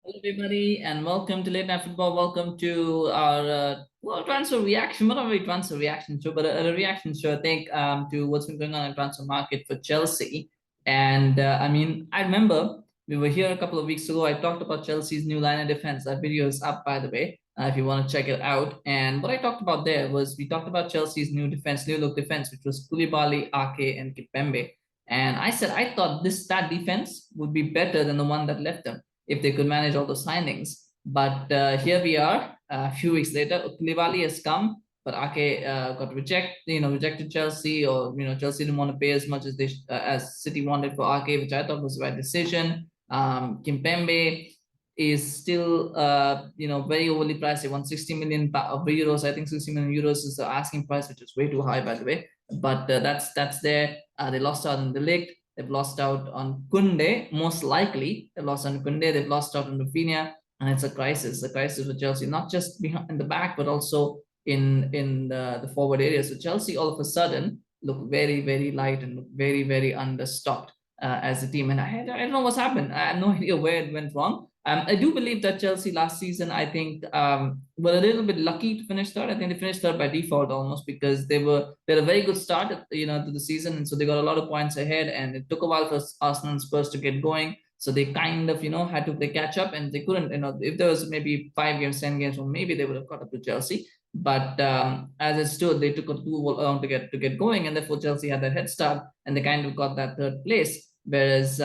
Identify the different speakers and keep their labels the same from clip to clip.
Speaker 1: Hello, everybody, and welcome to Late Night Football. Welcome to our transfer reaction. Not a really transfer reaction show, but a reaction show, I think, to what's been going on in the transfer market for Chelsea. And I mean, I remember we were here a couple of weeks ago. I talked about Chelsea's new line of defense. That video is up, by the way, if you want to check it out. And what I talked about there was we talked about Chelsea's new defense, new look defense, which was Koulibaly, Ake, and Kimpembe. And I said I thought that defense would be better than the one that left them if they could manage all those signings. But here we are, a few weeks later. Koulibaly has come, but Ake got rejected Chelsea, or Chelsea didn't want to pay as much as as City wanted for Ake, which I thought was the right decision. Kimpembe is still very overly priced. They want 60 million euros. I think 60 million euros is the asking price, which is way too high, by the way. But that's there. They lost out in the league. They've lost out on Kounde, most likely. They've lost on Kounde. They've lost out on Raphinha, and it's a crisis for Chelsea, not just behind in the back, but also in the forward area. So Chelsea all of a sudden look very, very light and look very, very understocked as a team. And I don't know what's happened. I have no idea where it went wrong. I do believe that Chelsea last season, I think, were a little bit lucky to finish third. I think they finished third by default almost because they had a very good start, to the season, and so they got a lot of points ahead. And it took a while for Arsenal and Spurs to get going, so they kind of had to play catch up, and they couldn't. If there was maybe 5 games, 10 games, well, maybe they would have caught up to Chelsea. But as it stood, they took a too long to get going, and therefore Chelsea had that head start, and they kind of got that third place. Whereas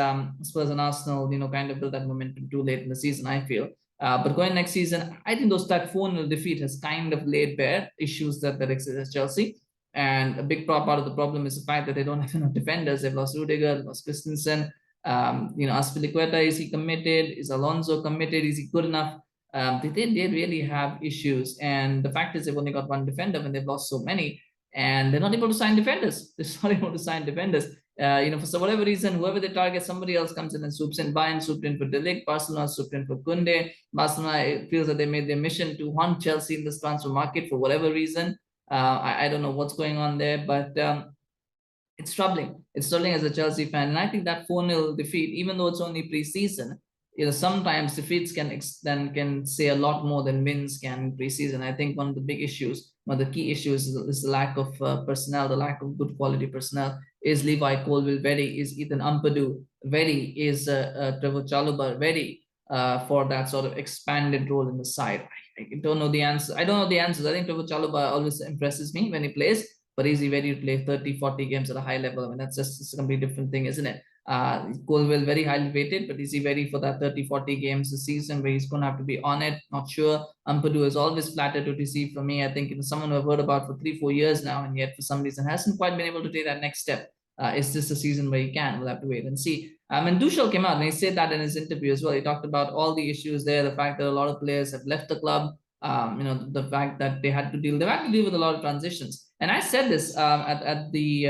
Speaker 1: Spurs and Arsenal, kind of built that momentum too late in the season, I feel. But going next season, I think that 4-0 defeat has kind of laid bare issues that exist at Chelsea. And a big part of the problem is the fact that they don't have enough defenders. They've lost Rudiger, they've lost Christensen. Azpilicueta, is he committed? Is Alonso committed? Is he good enough? They really have issues. And the fact is they've only got one defender when they've lost so many. And they're not able to sign defenders. They're not able to sign defenders. For whatever reason, whoever they target, somebody else comes in and swoops in. Bayern swooped in for De Ligt, Barcelona swooped in for Kounde. Barcelona feels that they made their mission to hunt Chelsea in this transfer market for whatever reason. I don't know what's going on there, but it's troubling. It's troubling as a Chelsea fan, and I think that 4-0 defeat, even though it's only pre-season, sometimes defeats can say a lot more than wins can in pre-season. I think one of the big issues, one of the key issues, is the lack of personnel, the lack of good quality personnel. Is Levi Colwill ready? Is Ethan Ampadu ready? Is Trevor Chalobah ready for that sort of expanded role in the side? I don't know the answer. I don't know the answers. I think Trevor Chalobah always impresses me when he plays, but is he ready to play 30, 40 games at a high level? I mean, that's just a completely different thing, isn't it? Colwill very highly rated, but is he ready for that 30, 40 games a season where he's going to have to be on it? Not sure. Ampadu is always flattered to receive for me. I think someone who I've heard about for 3, 4 years now, and yet for some reason hasn't quite been able to take that next step. Is this a season where he can? We'll have to wait and see. And Tuchel came out and he said that in his interview as well. He talked about all the issues there, the fact that a lot of players have left the club, the fact that they've had to deal with a lot of transitions. And I said this at the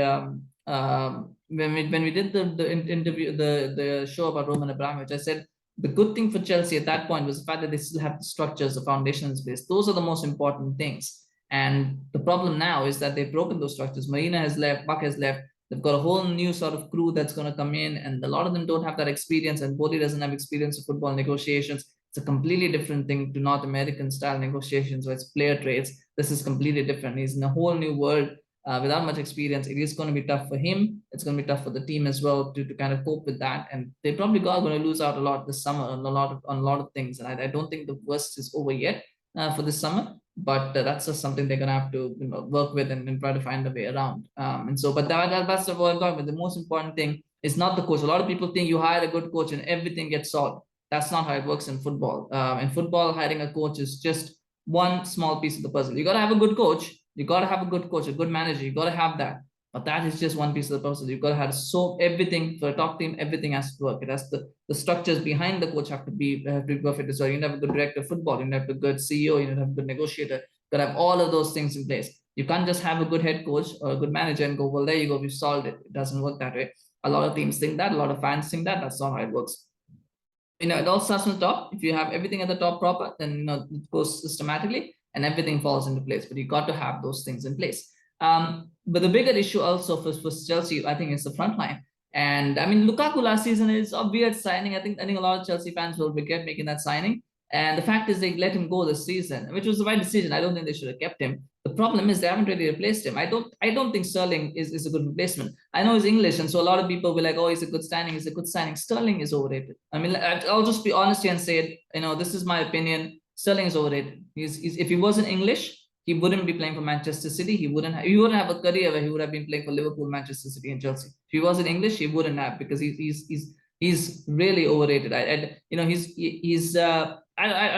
Speaker 1: when we did the interview, the show about Roman Abramovic. I said the good thing for Chelsea at that point was the fact that they still have the structures, the foundations based. Those are the most important things. And the problem now is that they've broken those structures. Marina has left, Buck has left. They've got a whole new sort of crew that's going to come in, and a lot of them don't have that experience. And Boehly doesn't have experience of football negotiations. It's a completely different thing to North American style negotiations where it's player trades. This is completely different. He's in a whole new world without much experience. It is going to be tough for him. It's going to be tough for the team as well to kind of cope with that. And they probably are going to lose out a lot this summer on a lot of things. And I don't think the worst is over yet for this summer. But that's just something they're going to have to work with and try to find a way around. But that's what I'm talking about. The most important thing is not the coach. A lot of people think you hire a good coach and everything gets solved. That's not how it works in football. In football, hiring a coach is just one small piece of the puzzle. You got to have a good coach. You got to have a good coach, a good manager. You got to have that. But that is just one piece of the puzzle. You've got to have everything for a top team. Everything has to work. It has the structures behind the coach have to be perfect as well. You need to have a good director of football. You need to have a good CEO. You need to have a good negotiator. You got to have all of those things in place. You can't just have a good head coach or a good manager and go, well, there you go, we've solved it. It doesn't work that way. A lot of teams think that. A lot of fans think that. That's not how it works. It all starts from the top. If you have everything at the top proper, then it goes systematically and everything falls into place. But you got to have those things in place. But the bigger issue also for Chelsea, I think, is the front line. And I mean, Lukaku last season is a weird signing. I think a lot of Chelsea fans will regret making that signing. And the fact is, they let him go this season, which was the right decision. I don't think they should have kept him. The problem is they haven't really replaced him. I don't think Sterling is a good replacement. I know he's English, and so a lot of people will like, oh, he's a good signing. He's a good signing. Sterling is overrated. I mean, I'll just be honest here and say it. This is my opinion. Sterling is overrated. He's if he wasn't English, he wouldn't be playing for Manchester City. He wouldn't have a career where he would have been playing for Liverpool, Manchester City, and Chelsea. If he wasn't English, he wouldn't have, because he's really overrated. I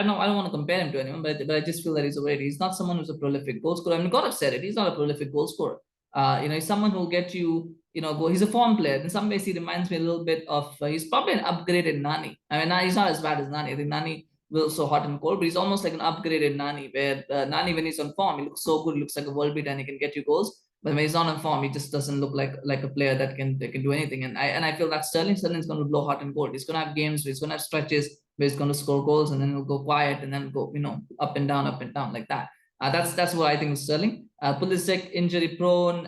Speaker 1: don't want to compare him to anyone, but I just feel that he's overrated. He's not someone who's a prolific goal scorer. I mean, God have said it. He's not a prolific goal scorer. He's someone who'll get you, go. He's a form player. In some ways, he reminds me a little bit of. He's probably an upgraded Nani. I mean, he's not as bad as Nani. I think Nani will so hot and cold, but he's almost like an upgraded Nani, where Nani, when he's on form, he looks so good. He looks like a world beater, and he can get you goals. But when he's not on form, he just doesn't look like a player that can do anything. And I feel that Sterling's going to blow hot and cold. He's going to have games where he's going to have stretches where he's going to score goals, and then he'll go quiet, and then go up and down like that. That's what I think of Sterling. Pulisic, injury prone.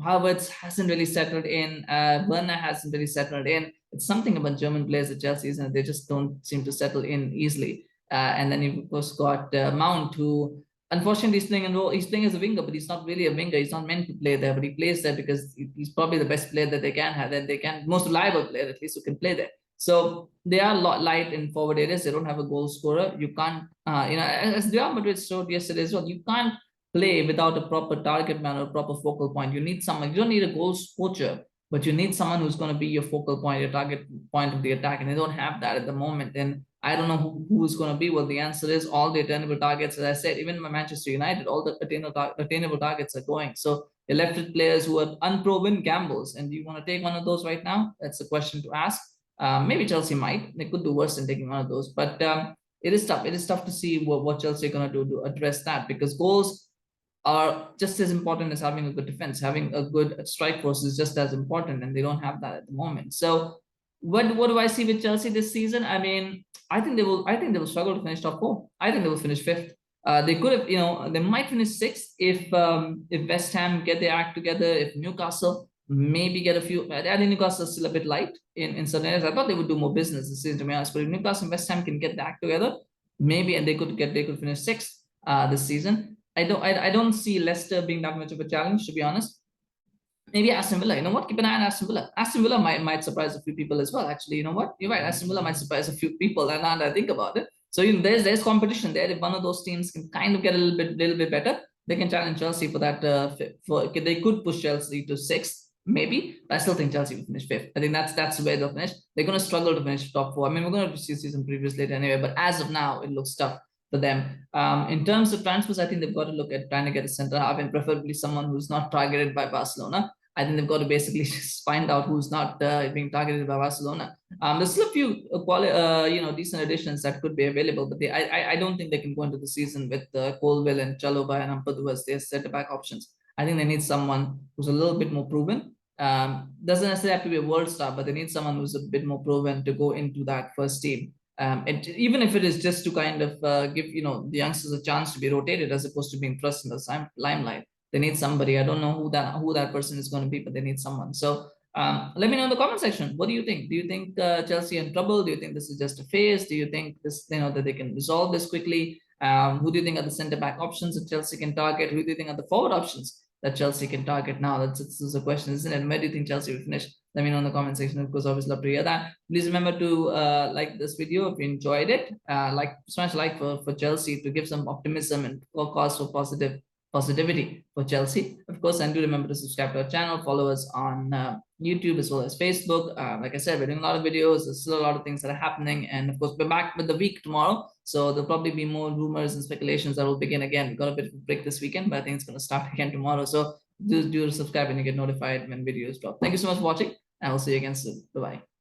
Speaker 1: Havertz hasn't really settled in. Werner hasn't really settled in. It's something about German players at Chelsea, and they just don't seem to settle in easily. And then you've of course got Mount, who unfortunately he's playing as a winger, but he's not really a winger. He's not meant to play there, but he plays there because he's probably the best player that they can have, most reliable player at least, who can play there. So they are light in forward areas. They don't have a goal scorer. You can't, as Real Madrid showed yesterday as well, you can't play without a proper target man or a proper focal point. You need someone. You don't need a goal poacher, but you need someone who's going to be your focal point, your target point of the attack, and they don't have that at the moment. And I don't know who's going to be. Well, the answer is all the attainable targets. As I said, even by Manchester United, all the attainable targets are going. So you're left with players who are unproven gambles. And do you want to take one of those right now? That's a question to ask. Maybe Chelsea might. They could do worse than taking one of those. But it is tough. It is tough to see what Chelsea are going to do to address that, because goals are just as important as having a good defense. Having a good strike force is just as important, and they don't have that at the moment. So what do I see with Chelsea this season? I mean, I think they will struggle to finish top four. I think they will finish fifth. They could have, they might finish sixth if West Ham get their act together. If Newcastle maybe get a few. I think Newcastle is still a bit light in certain areas. I thought they would do more business this season, to be honest. But if Newcastle and West Ham can get their act together, maybe, and they could finish sixth this season. I don't see Leicester being that much of a challenge, to be honest. Maybe Aston Villa. You know what? Keep an eye on Aston Villa. Aston Villa might surprise a few people as well. Actually, you know what? You're right. Aston Villa might surprise a few people. And now that I think about it, so there's competition there. If one of those teams can kind of get a little bit better, they can challenge Chelsea for that. They could push Chelsea to sixth, maybe. But I still think Chelsea will finish fifth. I think that's where they'll finish. They're going to struggle to finish top four. I mean, we're going to see some previews later anyway. But as of now, it looks tough for them. In terms of transfers, I think they've got to look at trying to get a centre half, and preferably someone who's not targeted by Barcelona. I think they've got to basically just find out who's not being targeted by Barcelona. There's still a few decent additions that could be available, but I don't think they can go into the season with Colwill and Chalobah and Ampadu as their centre-back options. I think they need someone who's a little bit more proven. Doesn't necessarily have to be a world star, but they need someone who's a bit more proven to go into that first team. Even if it is just to kind of give the youngsters a chance to be rotated as opposed to being thrust in the limelight. They need somebody. I don't know who that person is going to be, but they need someone. So let me know in the comment section. What do you think? Do you think Chelsea are in trouble? Do you think this is just a phase? Do you think that they can resolve this quickly? Who do you think are the centre back options that Chelsea can target? Who do you think are the forward options that Chelsea can target now? That's a question, isn't it? Where do you think Chelsea will finish? Let me know in the comment section. Of course, I always love to hear that. Please remember to like this video if you enjoyed it. Smash like for Chelsea to give some optimism and cause for positivity for Chelsea. Of course, and do remember to subscribe to our channel, follow us on YouTube as well as Facebook. Like I said, we're doing a lot of videos. There's still a lot of things that are happening. And of course, we're back with the week tomorrow. So there'll probably be more rumors and speculations that will begin again. We got a bit of a break this weekend, but I think it's going to start again tomorrow. So do subscribe and you get notified when videos drop. Thank you so much for watching, and I'll see you again soon. Bye-bye.